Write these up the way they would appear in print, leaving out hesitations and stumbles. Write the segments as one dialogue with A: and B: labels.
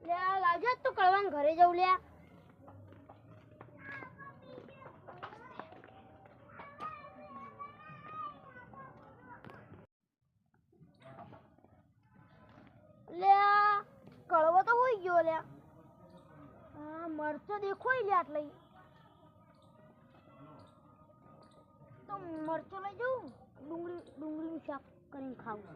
A: લે લાવજો તો કળવાન ઘરે જવું લે. લે કળવો તો હોઈ ગયો લે. મરચો દેખોય લે આટલે તો મરચો લઈ જાઉં. ડુંગળીનું શાક કરીને ખાવું.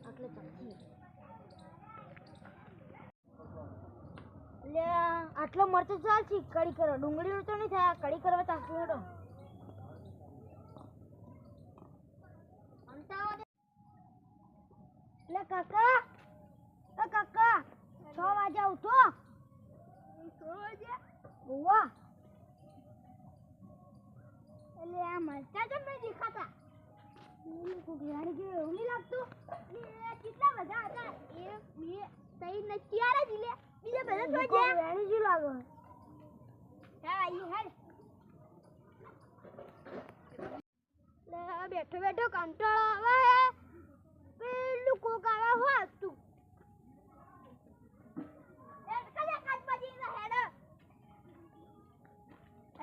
A: આટલે ચાલશે લે. આટલો મરચો ચાલશે કડી કરો. ડુંગળીનું તો નહીં થાય. કડી કરવા ચાલશે. હેડો લે કાકા. કાકા 6 વાગે ઉઠો. 6 વાગે ઓવા. એટલે આ મરચા કેમ નહીં દેખાતા? ઘોડિયાની કે એવું નહીં લાગતું. કેટલા બધા હતા? 1 2 3 ને 4 જ લે. બીજા બધા તો ગયા. વેણી જ લાગે. હા ઈ હેડ લે. બેઠો બેઠો કંટાળો આવે. પેલું કોક આવે હોત તું હેડ કલે કાટ બાજી હેડ.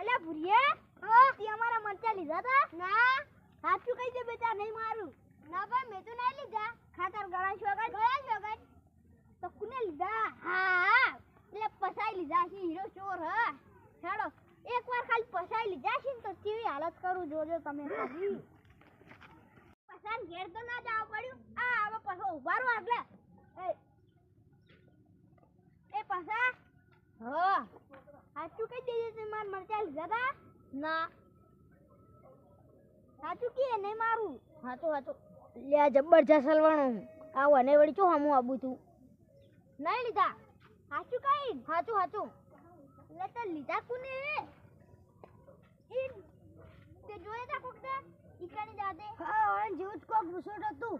A: અલે ભુરિયા તે અમારા મરચા લીધા તા? ના સાચું કહી દે બેટા, નહીં મારું. ના ભાઈ મેં તો નહીં લીધા. ખાતર ગળા છોગન તો કોને લીધા? હા એટલે પસાઈ લીધા છે. હીરો ચોર હ. હેડો એકવાર ખાલી પસાઈ લીધા છે ને તો કેવી હાલત કરું જોજો તમે. પસાન ઘેર તો ના જાવ પડ્યું. આ હવે પસો ઉભા રહો આગળ. એ પસા હા સાચું કહી દેજે તે માર મરચા લીધા તા? ના સાચું કે નહીં મારું. હાચું હાચું લે. જબરજસ્ત હલવાનું. આવો અને વળી ચો હમું આબુ તું નહીં લીધા. સાચું કઈ? હાચું હાચું. એટલે તો લીધા કોને? ઈ તે જોયે તા કોક ને ઈકાની જાતે? હા ઓન જેવું જ કોક બુસોટ હતું.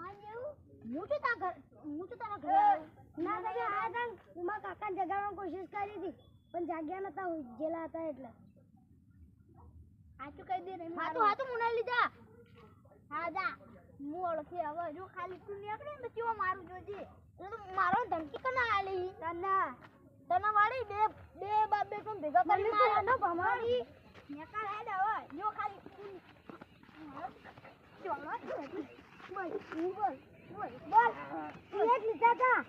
A: ઓન જેવું? હું તો તારા ઘરે ના ગયા. આ તન ઉમા કાકા જગાડવાની કોશિશ કરી હતી પણ જાગ્યા નતા. જેલા હતા એટલે. હાચું કહી દે. હાચું હાચું મુને લીધા. હા જા હું ઓળખી. હવે જો ખાલી તું નીકળે ને કેવો મારું જોજે. તો મારો ધમકી કના આલી તને વાળી બે બાપ બે કોણ ભેગા કરી મારવાનો ભમાડી નેકાર હેડ. હવે જો ખાલી તું ચોલો બોલ એક લીધા તા.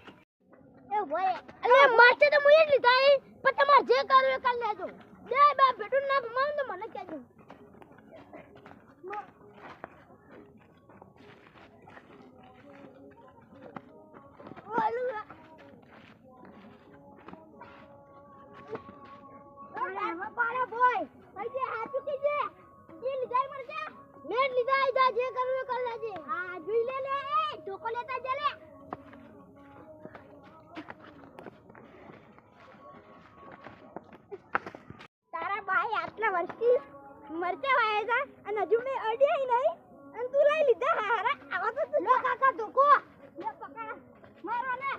A: એ ભાઈ અલે મારતે તો મુએ જ લીધા. પણ તમાર જે કરો એ કરી લેજો. બે બાપ બેટું ના ભમાવ તો મને કહેજો. તારા ભાઈ આટલા વર્ષથી મરચા વાયા હતા અને હજુ મેં અડ્યા નહીં અને તું લઈ લીધા. હારા આવા તો તું કાકા ધોકો લે પકડ મારો ને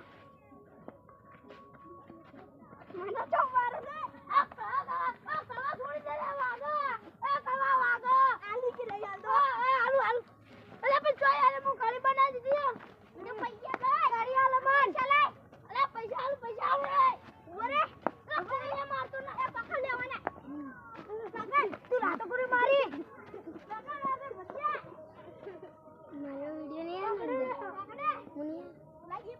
A: મને તો મારો ને. આ કવા છોડી દે રે વાગો. એ કવા વાગો આલી કે લઈ આલ દો. આલુ અલે પણ જોઈ આલે હું ઘરે બનાવી દીધી. મને પૈસા દે. ઘરે આલે માર ચલે. અલે પૈસા આલ રે ઓરે આપણે મારતો ના. એ પકડ લેવાને સગન તું રાતો કરી મારી. સગન આગળ વધ્યા મારો વિડિયો નહીં આવે મુનિ લાગી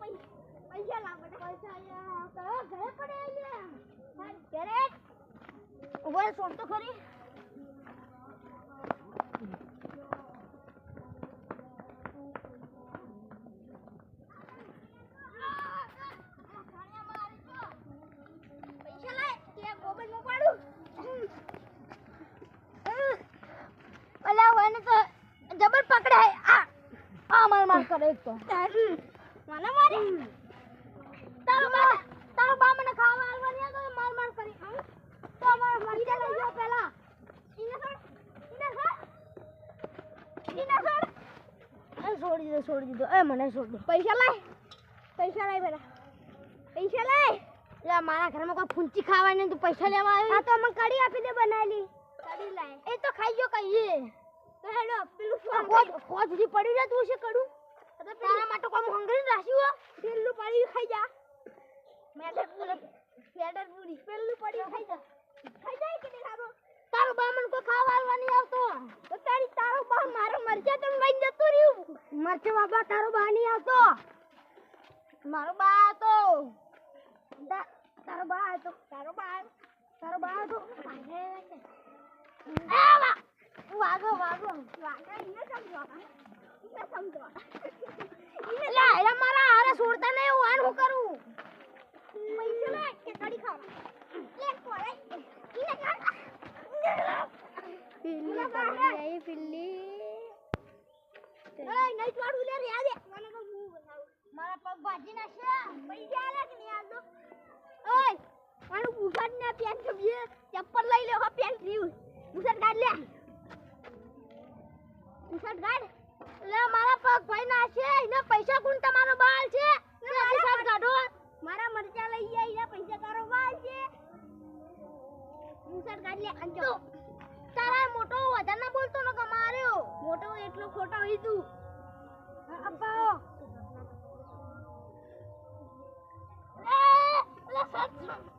A: પૈસા લાવ બેટા. પૈસા આયા તો ઘરે પડે આયા ઘરે ઓય સોમ તો ખરી. પૈસા લાય કે ગોબલ માં પાડું. અલા ઓને તો જબર પકડાય. આ માર કરે એક તો મને મારી. તારો બા મને ખાવા આલવાની તો માર કરી. તો માર મરી જાય પેલા. ઇને સર છોડી દીધો એ મને છોડ દો પૈસા લાય પેલા પૈસા લાય લે મારા ઘરમાં કોઈ ફૂંચી ખાવાની નહીં તું પૈસા લેવા આવ્યો હા તો અમને કડી આપી દે બનાવેલી કડી લાય એ તો ખાઈ ગયો કહીએ તો હેડો પેલું ખોજ સુધી પડી રે તું છે કડું તારા માટે કોઈ હંગરી રાખ્યું પેલું પડી ખાઈ જા મેટર પૂરી પેલું પડી ખાઈ જાય કે નહીં ખાબો તારો બા મને કોઈ ખાવા આલવાની આવતો તો તારો બા મારો મરચા તમ લઈ જતો રહ્યું મરચા બાબા તારો બા નહીં આવતો મારો બા તો તારો બા તો વાગો લે એ મારા હારે છોડતા નહીં હું આન હું કરું પૈસા લે કે કડી ખાવા લે કોરે ઈને કાઢ પિલ્લી નહીં છોડું લે રે દે મને તો હું બનાવું મારા પગ ભાજી નાખશે પૈસા આલે કે નહીં આલતો ઓય મારું બુટ ને પેન્ટ ખબીએ ચપ્પલ લઈ લે હો પેન્ટ રીવ બુટ ગાડ લે બુટ ગાડ લે મારા પગ ભાઈ નાખશે એને પૈસા કોણ તમારો બાલ છે પૈસા કાઢો મારા મરચા લઈ જાય એને પૈસા તારો બાલ છે બુટ ગાડ લે અંજો તારા મોટો વધારે ના બોલતો ન કમાર્યો મોટો એટલો ખોટો હઈ તું અબ્બા લે સચ